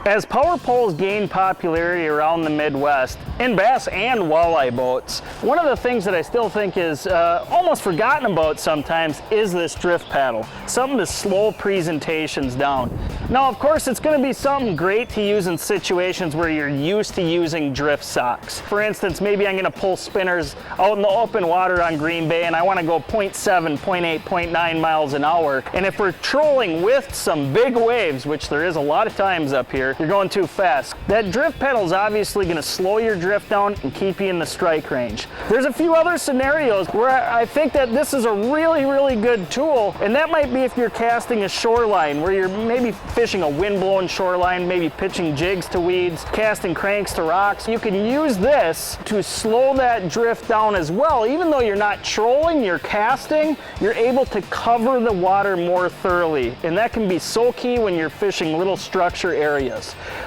As power poles gain popularity around the Midwest, in bass and walleye boats, one of the things that I still think is almost forgotten about sometimes is this drift paddle. Something to slow presentations down. Now, of course, it's going to be something great to use in situations where you're used to using drift socks. For instance, maybe I'm going to pull spinners out in the open water on Green Bay and I want to go 0.7, 0.8, 0.9 miles an hour. And if we're trolling with some big waves, which there is a lot of times up here, you're going too fast. That drift pedal is obviously going to slow your drift down and keep you in the strike range. There's a few other scenarios where I think that this is a really good tool, and that might be if you're casting a shoreline where you're maybe fishing a windblown shoreline, maybe pitching jigs to weeds, casting cranks to rocks. You can use this to slow that drift down as well. Even though you're not trolling, you're casting, you're able to cover the water more thoroughly, and that can be so key when you're fishing little structure areas.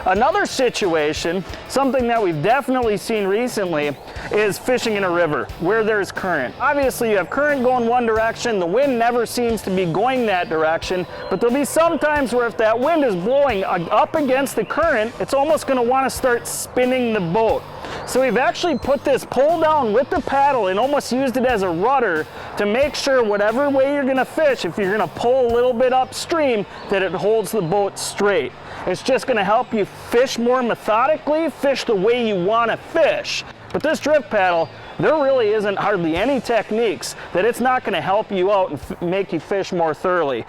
Another situation, something that we've definitely seen recently, is fishing in a river where there's current. Obviously you have current going one direction, the wind never seems to be going that direction, but there'll be some times where if that wind is blowing up against the current, it's almost going to want to start spinning the boat. So we've actually put this pole down with the paddle and almost used it as a rudder to make sure whatever way you're going to fish, if you're going to pull a little bit upstream, that it holds the boat straight. It's just going to help you fish more methodically, fish the way you want to fish. But this drift paddle, there really isn't hardly any techniques that it's not going to help you out and make you fish more thoroughly.